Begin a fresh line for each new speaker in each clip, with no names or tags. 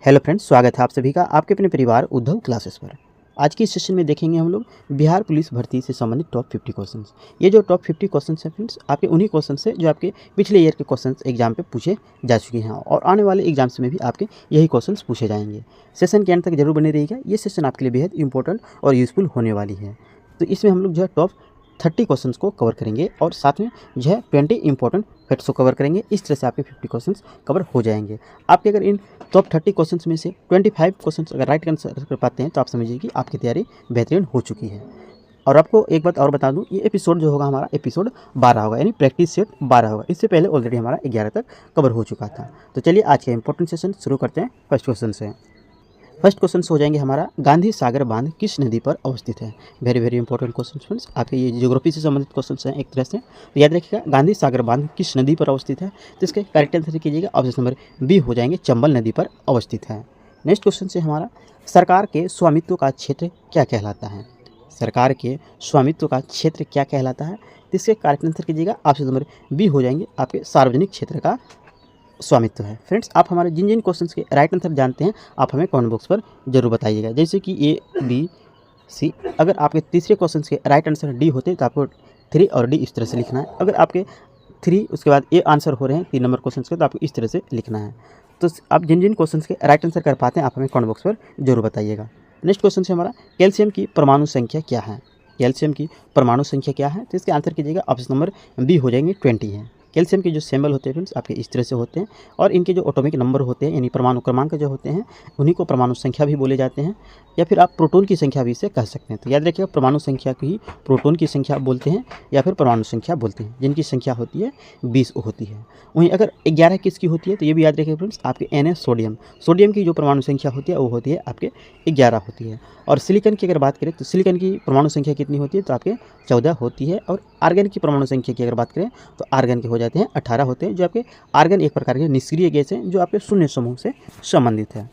Hello friends, स्वागत है आप सभी का आपके अपने परिवार उद्धव क्लासेस पर। आज की इस सेशन में देखेंगे हम लोग बिहार पुलिस भर्ती से संबंधित टॉप 50 क्वेश्चंस। ये जो टॉप 50 क्वेश्चंस हैं फ्रेंड्स, आपके उन्हीं क्वेश्चंस है जो आपके पिछले ईयर के क्वेश्चंस एग्जाम पे पूछे जा चुके हैं और आने वाले एग्जाम्स में भी आपके यही क्वेश्चंस पूछे जाएंगे। सेशन के अंत तक जरूर बने रहिएगा, ये सेशन आपके लिए बेहद इंपॉर्टेंट और यूजफुल होने वाली है। तो इसमें हम लोग जो है टॉप 30 क्वेश्चंस को कवर करेंगे और साथ में जो है 20 इंपॉर्टेंट फैक्ट्स को कवर करेंगे। इस तरह से आपके 50 क्वेश्चंस कवर हो जाएंगे। आपके अगर इन टॉप 30 क्वेश्चंस में से 25 क्वेश्चंस अगर राइट आंसर कर पाते हैं तो आप समझिए कि आपकी तैयारी बेहतरीन हो चुकी है। और आपको एक बात और बता दूं, ये एपिसोड जो होगा हमारा एपिसोड 12 होगा, यानी प्रैक्टिस सेट 12 होगा। इससे पहले ऑलरेडी हमारा 11 तक कवर हो चुका था। तो चलिए आज का इंपॉर्टेंट सेशन शुरू करते हैं फर्स्ट क्वेश्चन से। फर्स्ट क्वेश्चन हो जाएंगे हमारा, गांधी सागर बांध किस नदी पर अवस्थित है। Very very important question friends, आपके ये ज्योग्राफी से संबंधित क्वेश्चन हैं एक तरह से। तो याद रखिएगा, गांधी सागर बांध किस नदी पर अवस्थित है, तो इसके करेक्ट आंसर कीजिएगा ऑप्शन नंबर बी हो जाएंगे, चंबल नदी पर अवस्थित है। नेक्स्ट क्वेश्चन से हमारा, सरकार के स्वामित्व का क्षेत्र क्या कहलाता है। सरकार के स्वामित्व का क्षेत्र क्या कहलाता है, तो इसके करेक्ट आंसर कीजिएगा ऑप्शन नंबर बी हो जाएंगे, आपके सार्वजनिक क्षेत्र का स्वामित्व है। फ्रेंड्स, आप हमारे जिन जिन क्वेश्चंस के राइट आंसर जानते हैं आप हमें कमेंट बॉक्स पर जरूर बताइएगा। जैसे कि ए बी सी, अगर आपके तीसरे क्वेश्चंस के राइट आंसर डी होते तो आपको 3 और डी इस तरह से लिखना है। अगर आपके 3 उसके बाद ए आंसर हो रहे हैं 3 नंबर क्वेश्चंस के, तो आपको इस तरह से लिखना है। तो आप जिन जिन क्वेश्चंस के राइट आंसर कर पाते हैं आप हमें कमेंट बॉक्स पर जरूर बताइएगा। नेक्स्ट क्वेश्चन से हमारा, कैल्शियम की परमाणु संख्या क्या है। कैल्शियम की परमाणु संख्या क्या है, तो इसके आंसर कीजिएगा ऑप्शन नंबर बी हो जाएंगे 20 है। कैल्शियम के जो सिंबल होते हैं फ्रेंड्स आपके इस तरह से होते हैं और इनके जो एटॉमिक नंबर होते हैं यानी परमाणु क्रमांक जो होते हैं उन्हीं को परमाणु संख्या भी बोले जाते हैं, या फिर आप प्रोटॉन की संख्या भी इसे कह सकते हैं। तो याद रखिएगा, परमाणु संख्या को ही प्रोटॉन की संख्या बोलते हैं या फिर परमाणु संख्या बोलते हैं, जिनकी संख्या होती है 20 होती है। वहीं अगर 11 किसकी होती है तो ये भी याद रखिएगा फ्रेंड्स, आपके Na सोडियम, सोडियम की जो परमाणु संख्या होती है वो होती है आपके 11 होती है। और सिलिकॉन की अगर बात करें तो सिलिकॉन की परमाणु संख्या कितनी होती है, तो आपके 14 होती है। और आर्गन की परमाणु संख्या की अगर बात करें तो आर्गन के हो जाते हैं 18 होते हैं। जो आपके आर्गन एक प्रकार के निष्क्रिय गैस हैं जो आपके शून्य समूह से संबंधित है।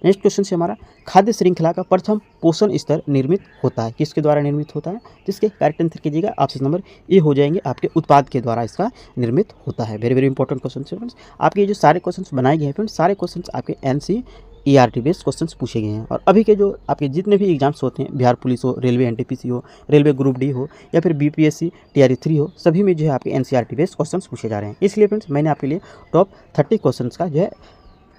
नेक्स्ट क्वेश्चन से हमारा, खाद्य श्रृंखला का प्रथम पोषण स्तर निर्मित होता है, किसके द्वारा निर्मित होता है, तो इसके करेक्ट आंसर कीजिएगा ऑप्शन नंबर ए हो जाएंगे, आपके उत्पाद के द्वारा इसका निर्मित होता है। वेरी वेरी इंपॉर्टेंट क्वेश्चन है फ्रेंड्स। आपके जो सारे क्वेश्चन बनाए गए हैं फ्रेंड्स, सारे क्वेश्चन आपके NCERT बेस्ड क्वेश्चंस पूछे गए हैं। और अभी के जो आपके जितने भी एग्जाम्स होते हैं, बिहार पुलिस हो, रेलवे NTPC हो, रेलवे ग्रुप डी हो या फिर BPSC TRE 3 हो, सभी में जो है आपके NCERT बेस्ड क्वेश्चंस पूछे जा रहे हैं। इसलिए फ्रेंड्स मैंने आपके लिए टॉप 30 क्वेश्चंस का जो है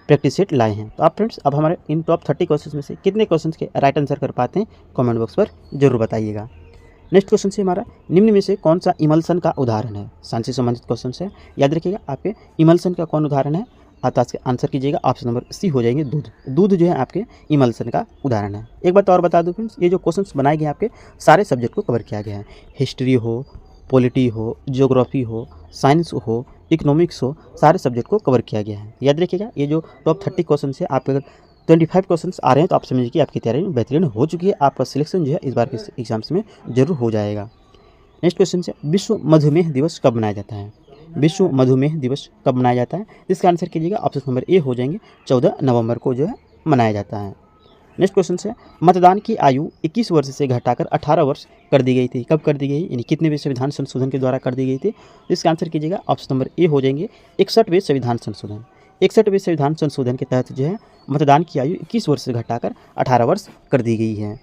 प्रैक्टिस सेट लाए हैं। तो आप फ्रेंड्स अब हमारे इन टॉप 30 क्वेश्चंस में से कितने क्वेश्चंस के राइट आंसर कर पाते हैं कमेंट बॉक्स पर जरूर बताइएगा। नेक्स्ट क्वेश्चन से हमारा, निम्न में से कौन सा इमल्सन का उदाहरण है। साइंस से संबंधित क्वेश्चन है, याद रखिएगा आपके इमल्सन का कौन उदाहरण है, आता इसके आंसर कीजिएगा ऑप्शन नंबर सी हो जाएंगे, दूध। दूध जो है आपके इमल्सन का उदाहरण है। एक बात और बता दूं फ्रेंड्स, ये जो क्वेश्चंस बनाए गए हैं आपके सारे सब्जेक्ट को कवर किया गया है। हिस्ट्री हो, पॉलिटी हो, ज्योग्राफी हो, साइंस हो, इकोनॉमिक्स हो, सारे सब्जेक्ट को कवर किया गया है। याद रखिएगा, ये जो टॉप 30 क्वेश्चन है, आपके अगर 25 क्वेश्चन आ रहे हैं तो आप समझिए कि आपकी तैयारी बेहतरीन हो चुकी है। आपका सिलेक्शन जो है इस बार के एग्जाम्स में जरूर हो जाएगा। नेक्स्ट क्वेश्चन से, विश्व मधुमेह दिवस कब मनाया जाता है। विश्व मधुमेह दिवस कब मनाया जाता है, इसका आंसर कीजिएगा ऑप्शन नंबर ए हो जाएंगे, 14 नवंबर को जो है मनाया जाता है। नेक्स्ट क्वेश्चन से, मतदान की आयु 21 वर्ष से घटाकर 18 वर्ष कर दी गई थी, कब कर दी गई, यानी कितने संविधान संशोधन के द्वारा कर दी गई थी, इसका आंसर कीजिएगा ऑप्शन नंबर ए हो जाएंगे, 61वें संविधान संशोधन। 61वें संविधान संशोधन के तहत जो है मतदान की आयु 21 वर्ष से घटाकर 18 वर्ष कर दी गई है।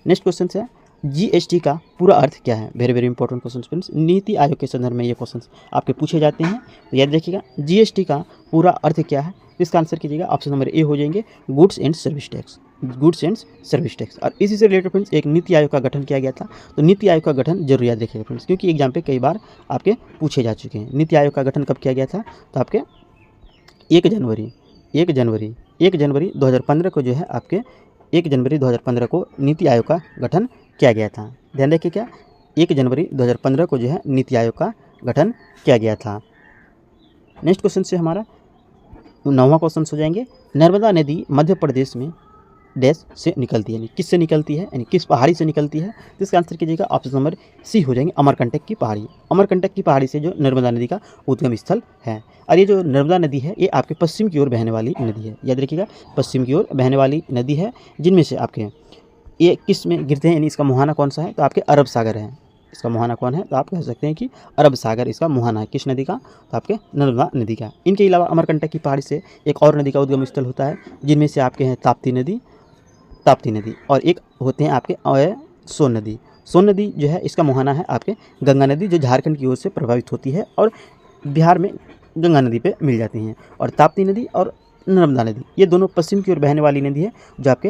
नेक्स्ट क्वेश्चन से, GST का पूरा अर्थ क्या है। Very very important question friends, NITI Aayog के संदर्भ में ये क्वेश्चन आपके पूछे जाते हैं। तो याद रखिएगा, GST का पूरा अर्थ क्या है, इसका आंसर कीजिएगा ऑप्शन नंबर ए हो जाएंगे, goods and service tax. Goods and service tax. और इसी से रिलेटेड फ्रेंड्स एक नीति आयोग का गठन किया गया था। तो नीति आयोग का गठन जरूर याद रखिएगा फ्रेंड्स, क्योंकि एग्जाम पे कई बार आपके पूछे जा चुके हैं। नीति आयोग का गठन कब किया गया था, तो आपके 1 जनवरी 2015 को जो है आपके 1 जनवरी 2015 को नीति आयोग का गठन किया गया था। ध्यान रखिए, क्या 1 जनवरी 2015 को जो है नीति आयोग का गठन किया गया था। नेक्स्ट क्वेश्चन से हमारा 9वां क्वेश्चन हो जाएंगे, नर्मदा नदी मध्य प्रदेश में डैश से निकलती है, यानी किस से निकलती है, यानी किस पहाड़ी से निकलती है, तो इसका आंसर कीजिएगा ऑप्शन नंबर सी हो जाएंगे, अमरकंटक की पहाड़ी। अमरकंटक की पहाड़ी से जो नर्मदा नदी का उद्गम स्थल है। और ये जो नर्मदा नदी है ये आपके पश्चिम की ओर बहने वाली नदी है। याद रखिएगा, पश्चिम की ओर बहने वाली नदी है, जिनमें से आपके ये किस में गिरते हैं, यानी इसका मुहाना कौन सा है, तो आपके अरब सागर है। इसका मुहाना कौन है? तो आप कह सकते हैं कि अरब सागर इसका मुहाना है। किस नदी का? तो आपके नर्मदा नदी का। इनके अलावा अमरकंटक की पहाड़ी से एक और नदी का उद्गम स्थल होता है, जिनमें से आपके हैं ताप्ती नदी और एक होते हैं आपके सोन नदी। सोन नदी जो है इसका मुहाना है आपके गंगा नदी, जो झारखंड की ओर से प्रभावित होती है और बिहार में गंगा नदी पे मिल जाती हैं। और ताप्ती नदी और नर्मदा नदी ये दोनों पश्चिम की ओर बहने वाली नदी है, जो आपके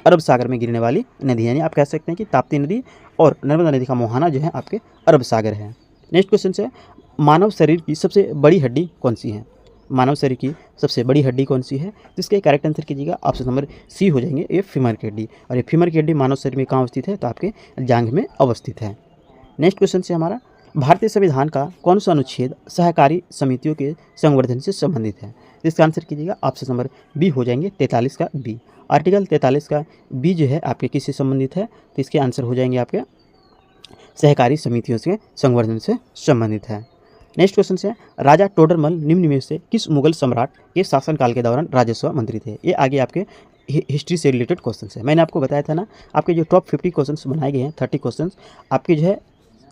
अरब सागर में गिरने वाली नदी है। यानी आप कह सकते हैं कि ताप्ती नदी और नर्मदा नदी का मुहाना जो है आपके अरब सागर है। नेक्स्ट क्वेश्चन है, मानव शरीर की सबसे बड़ी हड्डी कौन सी है? मानव शरीर की सबसे बड़ी हड्डी कौन सी है? जिसका करेक्ट आंसर कीजिएगा, ऑप्शन नंबर सी हो जाएंगे, ये फीमर की हड्डी। और ये फीमर की हड्डी मानव शरीर में कहाँ अवस्थित है? तो आपके जांघ में अवस्थित है। नेक्स्ट क्वेश्चन से हमारा, भारतीय संविधान का कौन सा अनुच्छेद सहकारी समितियों के संवर्धन से संबंधित है? इसका आंसर कीजिएगा, ऑप्शन नंबर बी हो जाएंगे 43 का बी। आर्टिकल 43 का बी जो है आपके किससे संबंधित है? तो इसके आंसर हो जाएंगे आपके सहकारी समितियों से संवर्धन से संबंधित है। नेक्स्ट क्वेश्चन से, राजा टोडरमल निम्न में से किस मुगल सम्राट के शासनकाल के दौरान राजस्व मंत्री थे? ये आगे आपके हिस्ट्री से रिलेटेड क्वेश्चन है। मैंने आपको बताया था ना, आपके जो टॉप 50 क्वेश्चंस बनाए गए हैं, 30 क्वेश्चंस आपके जो है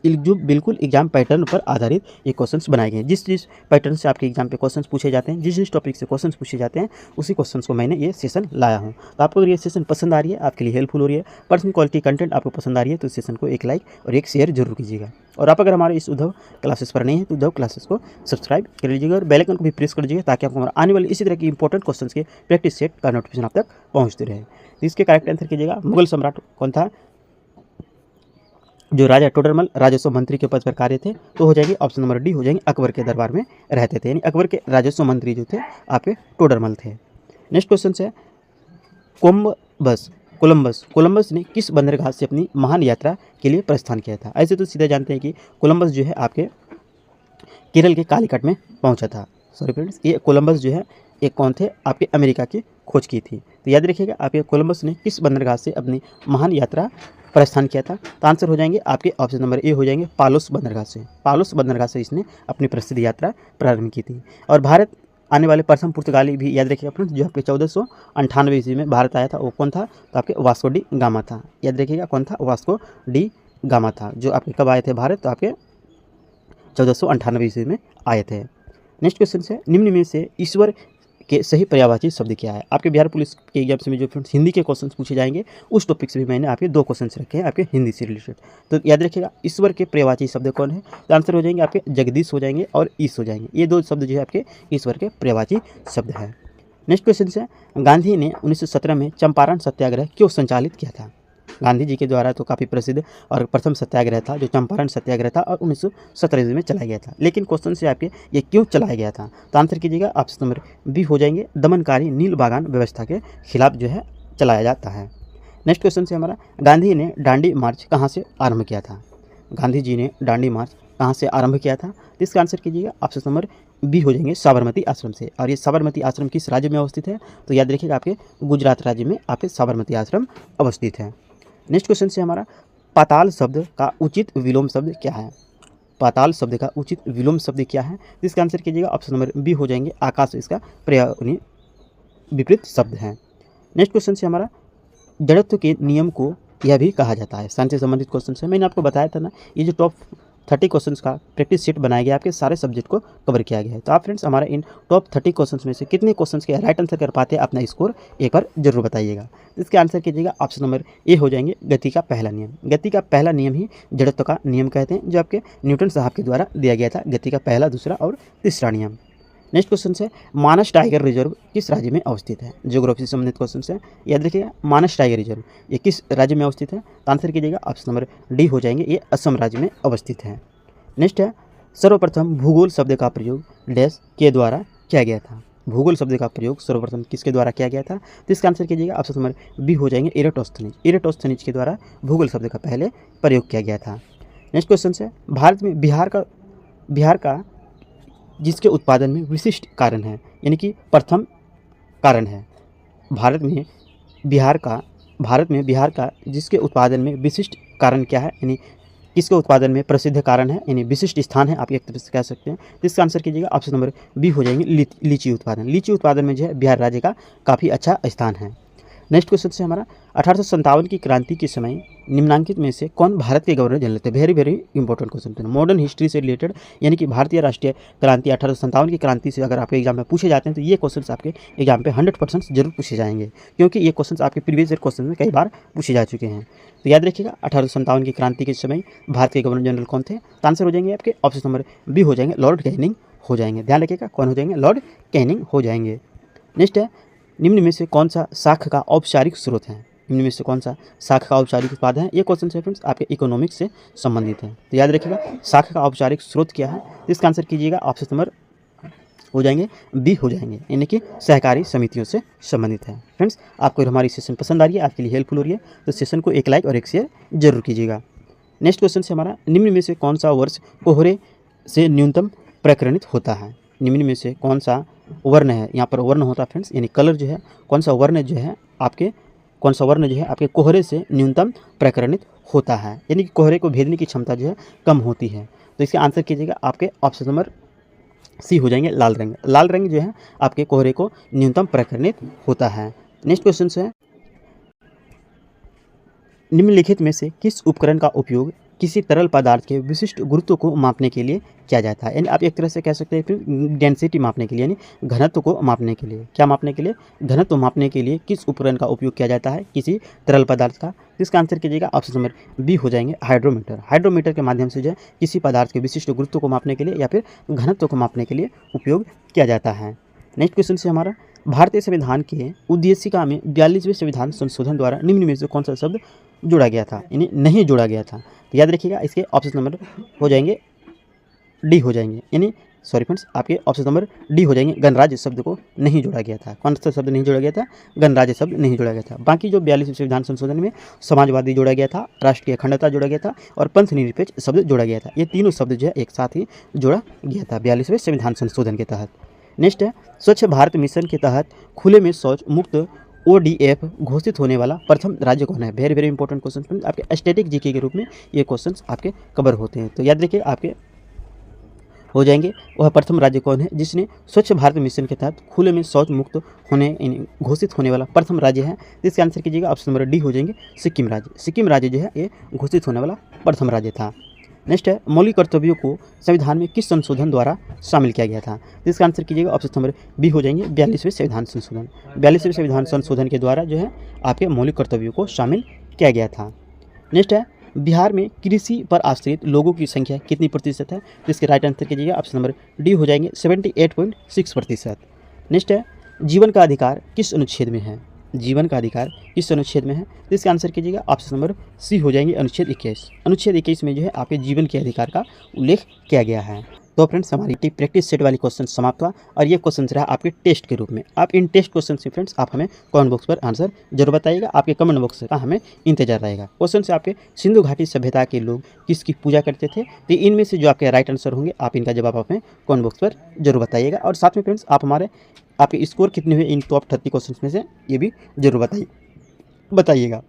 जो बिल्कुल एग्जाम पैटर्न पर आधारित ये क्वेश्चंस बनाए गए हैं। जिस पैटर्न से आपके एग्जाम पे क्वेश्चंस पूछे जाते हैं, जिस टॉपिक से क्वेश्चंस पूछे जाते हैं, उसी क्वेश्चंस को मैंने ये सेशन लाया हूँ। तो आपको अगर ये सेशन पसंद आ रही है, आपके लिए हेल्पफुल हो रही है, पर्सनल क्वालिटी कंटेंट आपको पसंद आ रही है, तो इस सेशन को एक लाइक और एक शेयर जरूर कीजिएगा। और आप अगर हमारे इस उद्धव क्लासेस पर नहीं है तो उद्धव क्लासेस को सब्सक्राइब कर लीजिएगा और बेल आइकन को भी प्रेस कर लीजिएगा, ताकि आपको हमारा आने वाले इसी तरह की इंपॉर्टेंट क्वेश्चन के प्रैक्टिस सेट का नोटिफिकेशन आप तक पहुँचते रहे। तो इसके करेक्ट आंसर कीजिएगा, मुगल सम्राट कौन था जो राजा टोडरमल राजस्व मंत्री के पद पर कार्य थे? तो हो जाएगी ऑप्शन नंबर डी हो जाएंगे, अकबर के दरबार में रहते थे। यानी अकबर के राजस्व मंत्री जो थे आपके टोडरमल थे। नेक्स्ट क्वेश्चन है, कोलंबस ने किस बंदरगाह से अपनी महान यात्रा के लिए प्रस्थान किया था? ऐसे तो सीधे जानते हैं कि कोलंबस जो है आपके केरल के कालीकट में पहुंचा था। सॉरी फ्रेंड्स, ये कोलंबस जो है एक कौन थे? आपके अमेरिका की खोज की थी। तो याद रखिएगा, आपके कोलंबस ने किस बंदरगाह से अपनी महान यात्रा प्रस्थान किया था? तो आंसर हो जाएंगे आपके ऑप्शन नंबर ए हो जाएंगे, पालोस बंदरगाह से। पालोस बंदरगाह से इसने अपनी प्रसिद्ध यात्रा प्रारंभ की थी। और भारत आने वाले प्रथम पुर्तगाली भी याद रखिएगा फ्रेंड्स, जो आपके 1498 ईस्वी में भारत आया था, वो कौन था? तो आपके वास्को डी गामा था। याद रखिएगा कौन था? वास्को डी गामा था, जो आपके कब आए थे भारत? तो आपके 1498 ईस्वी में आए थे। नेक्स्ट क्वेश्चन है, निम्न में से ईश्वर के सही पर्यायवाची शब्द क्या है? आपके बिहार पुलिस के एग्जाम्स में जो फ्रेंड्स हिंदी के क्वेश्चंस पूछे जाएंगे, उस टॉपिक से भी मैंने आपके 2 क्वेश्चंस रखे हैं आपके हिंदी से रिलेटेड। तो याद रखिएगा, ईश्वर के पर्यायवाची शब्द कौन है? तो आंसर हो जाएंगे आपके जगदीश हो जाएंगे और ईश हो जाएंगे। ये 2 शब्द जो है आपके ईश्वर के पर्यायवाची शब्द है। नेक्स्ट क्वेश्चन है, गांधी ने 1917 में चंपारण सत्याग्रह क्यों संचालित किया था? गांधी जी के द्वारा तो काफ़ी प्रसिद्ध और प्रथम सत्याग्रह था जो चंपारण सत्याग्रह था, और 1917 ईस्वी में चलाया गया था। लेकिन क्वेश्चन से आपके ये क्यों चलाया गया था? तो आंसर कीजिएगा, ऑप्शन नंबर बी हो जाएंगे, दमनकारी नील बागान व्यवस्था के खिलाफ जो है चलाया जाता है। नेक्स्ट क्वेश्चन से हमारा, गांधी ने दांडी मार्च कहाँ से आरंभ किया था? गांधी जी ने दांडी मार्च कहाँ से आरंभ किया था? तो इसका आंसर कीजिएगा, ऑप्शन नंबर बी हो जाएंगे, साबरमती आश्रम से। और ये साबरमती आश्रम किस राज्य में अवस्थित है? तो याद रखिएगा, आपके गुजरात राज्य में आपके साबरमती आश्रम अवस्थित है। नेक्स्ट क्वेश्चन से हमारा, पाताल शब्द का उचित विलोम शब्द क्या है? पाताल शब्द का उचित विलोम शब्द क्या है? इसका आंसर कीजिएगा, ऑप्शन नंबर बी हो जाएंगे, आकाश इसका विपरीत शब्द है। नेक्स्ट क्वेश्चन से हमारा, जड़त्व के नियम को यह भी कहा जाता है। साइंस से संबंधित क्वेश्चन है। मैंने आपको बताया था ना, ये जो टॉप 30 क्वेश्चंस का प्रैक्टिस सेट बनाया गया, आपके सारे सब्जेक्ट को कवर किया गया है। तो आप फ्रेंड्स हमारा इन टॉप 30 क्वेश्चंस में से कितने क्वेश्चंस के राइट आंसर कर पाते हैं, अपना स्कोर एक बार जरूर बताइएगा। इसके आंसर कीजिएगा, ऑप्शन नंबर ए हो जाएंगे, गति का पहला नियम। गति का पहला नियम ही जड़त्व का नियम कहते हैं, जो आपके न्यूटन साहब के द्वारा दिया गया था। गति का पहला, दूसरा और तीसरा नियम। नेक्स्ट क्वेश्चन है, मानस टाइगर रिजर्व किस राज्य में अवस्थित है? ज्योग्राफी से संबंधित क्वेश्चन है, याद रखिएगा, मानस टाइगर रिजर्व ये किस राज्य में अवस्थित है? तो आंसर कीजिएगा, ऑप्शन नंबर डी हो जाएंगे, ये असम राज्य में अवस्थित है। नेक्स्ट है, सर्वप्रथम भूगोल शब्द का प्रयोग डैश के द्वारा किया गया था? भूगोल शब्द का प्रयोग सर्वप्रथम किसके द्वारा किया गया था? तो इसका आंसर कीजिएगा, ऑप्शन नंबर बी हो जाएंगे, एराटोस्थनीज। एराटोस्थनीज के द्वारा भूगोल शब्द का पहले प्रयोग किया गया था। नेक्स्ट क्वेश्चन है, भारत में बिहार का जिसके उत्पादन में विशिष्ट कारण है, यानी कि प्रथम कारण है, भारत में बिहार का जिसके उत्पादन में विशिष्ट कारण क्या है, यानी किसके उत्पादन में प्रसिद्ध कारण है, यानी विशिष्ट स्थान है, आप एक तरह से कह सकते हैं। तो इसका आंसर कीजिएगा, ऑप्शन नंबर बी हो जाएंगे, लीची उत्पादन। लीची उत्पादन में जो है बिहार राज्य का काफ़ी अच्छा स्थान है। नेक्स्ट क्वेश्चन से हमारा 1857 की क्रांति के समय निम्नांकित में से कौन भारत के गवर्नर जनरल थे। Very very important question. Modern history से रिलेटेड यानी कि भारतीय राष्ट्रीय क्रांति 1857 की क्रांति से अगर आपके एग्जाम में पूछे जाते हैं तो ये क्वेश्चन आपके एग्जाम पे 100% जरूर पूछे जाएंगे, क्योंकि ये क्वेश्चन आपके प्रीवियस ईयर क्वेश्चन में कई बार पूछे जा चुके हैं। तो याद रखिएगा 1857 की क्रांति के समय भारत के गवर्नर जनरल कौन थे। तो आंसर हो जाएंगे आपके ऑप्शन नंबर बी हो जाएंगे, लॉर्ड कैनिंग हो जाएंगे। ध्यान रखिएगा कौन हो जाएंगे, लॉर्ड कैनिंग हो जाएंगे। नेक्स्ट है, निम्न में से कौन सा शाख का औपचारिक स्रोत है। निम्न में से कौन सा शाख का औपचारिक उत्पाद है। ये क्वेश्चन है फ्रेंड्स आपके इकोनॉमिक्स से संबंधित है। तो याद रखिएगा शाख का औपचारिक स्रोत क्या है। इसका आंसर कीजिएगा ऑप्शन नंबर हो जाएंगे बी हो जाएंगे, यानी कि सहकारी समितियों से संबंधित है। फ्रेंड्स आपको हमारी सेशन पसंद आ रही है, आपके लिए हेल्पफुल हो रही है, तो सेशन को एक लाइक और एक शेयर जरूर कीजिएगा। नेक्स्ट क्वेश्चन से हमारा, निम्न में से कौन सा वर्ष कोहरे से न्यूनतम प्रकरणित होता है। निम्न में से कौन सा वर्ण है, यहाँ पर वर्ण होता है फ्रेंड्स, यानी कलर जो है, कौन सा वर्ण जो है आपके कोहरे से न्यूनतम प्रकरणित होता है, यानी कि कोहरे को भेदने की क्षमता जो है कम होती है। तो इसका आंसर कीजिएगा आपके ऑप्शन नंबर सी हो जाएंगे, लाल रंग। लाल रंग जो है आपके कोहरे को न्यूनतम प्रकरणित होता है। नेक्स्ट क्वेश्चन है, निम्नलिखित में से किस उपकरण का उपयोग किसी तरल पदार्थ के विशिष्ट गुरुत्व को मापने के लिए किया जाता है। यानी आप एक तरह से कह सकते हैं फिर डेंसिटी मापने के लिए, यानी घनत्व को मापने के लिए। क्या मापने के लिए, घनत्व मापने के लिए किस उपकरण का उपयोग किया जाता है किसी तरल पदार्थ का। इसका आंसर कीजिएगा ऑप्शन नंबर बी हो जाएंगे, हाइड्रोमीटर। हाइड्रोमीटर के माध्यम से जो है किसी पदार्थ के विशिष्ट गुरुत्व को मापने के लिए या फिर घनत्व को मापने के लिए उपयोग किया जाता है। नेक्स्ट क्वेश्चन से हमारा, भारतीय संविधान के उद्देशिका में 42वें संविधान संशोधन द्वारा निम्न में से कौन सा शब्द जोड़ा गया था, यानी नहीं जोड़ा गया था। तो याद रखिएगा इसके ऑप्शन नंबर हो जाएंगे डी हो जाएंगे, यानी सॉरी फ्रेंड्स आपके ऑप्शन नंबर डी हो जाएंगे, गणराज्य शब्द को नहीं जोड़ा गया था। कौन सा शब्द नहीं जोड़ा गया था, गणराज्य शब्द नहीं जोड़ा गया था। बाकी जो 42वें संविधान संशोधन में समाजवादी जोड़ा गया था, राष्ट्रीय अखंडता जोड़ा गया था और पंथ निरपेक्ष शब्द जोड़ा गया था। ये तीनों शब्द जो है एक साथ ही जोड़ा गया था 42वें संविधान संशोधन के तहत। नेक्स्ट है, स्वच्छ भारत मिशन के तहत खुले में शौच मुक्त ODF घोषित होने वाला प्रथम राज्य कौन है। वेरी वेरी इंपॉर्टेंट क्वेश्चन, आपके स्टैटिक जीके के रूप में ये क्वेश्चंस आपके कवर होते हैं। तो याद रखिए आपके हो जाएंगे वह प्रथम राज्य कौन है जिसने स्वच्छ भारत मिशन के तहत खुले में शौच मुक्त होने घोषित होने वाला प्रथम राज्य है। इसका आंसर कीजिएगा ऑप्शन नंबर डी हो जाएंगे, सिक्किम राज्य। सिक्किम राज्य जो है ये घोषित होने वाला प्रथम राज्य था। नेक्स्ट है, मौलिक कर्तव्यों को संविधान में किस संशोधन द्वारा शामिल किया गया था। तो इसका आंसर कीजिएगा ऑप्शन नंबर बी हो जाएंगे, 42वें संविधान संशोधन। 42वें संविधान संशोधन के द्वारा जो है आपके मौलिक कर्तव्यों को शामिल किया गया था। नेक्स्ट है, बिहार में कृषि पर आश्रित लोगों की संख्या कितनी प्रतिशत है। तो इसके राइट आंसर कीजिएगा ऑप्शन नंबर डी हो जाएंगे, 78.6%। नेक्स्ट है, जीवन का अधिकार किस अनुच्छेद में है। जीवन का अधिकार किस अनुच्छेद में है। तो इसका आंसर कीजिएगा ऑप्शन नंबर सी हो जाएंगे, अनुच्छेद 21। अनुच्छेद 21 में जो है आपके जीवन के अधिकार का उल्लेख किया गया है। तो फ्रेंड्स हमारी प्रैक्टिस सेट वाली क्वेश्चन समाप्त हुआ और ये क्वेश्चन रहा आपके टेस्ट के रूप में। आप इन टेस्ट क्वेश्चन से फ्रेंड्स आप हमें कमेंट बॉक्स पर आंसर जरूर बताइएगा, आपके कमेंट बॉक्स का हमें इंतजार रहेगा। क्वेश्चन से आपके सिंधु घाटी सभ्यता के लोग किसकी पूजा करते थे। तो इनमें से जो आपके राइट आंसर होंगे आप इनका जवाब हमें कमेंट बॉक्स पर जरूर बताइएगा। और साथ में फ्रेंड्स आप हमारे आपके स्कोर कितने हुए इन टॉप 30 क्वेश्चन में से ये भी जरूर बताइएगा।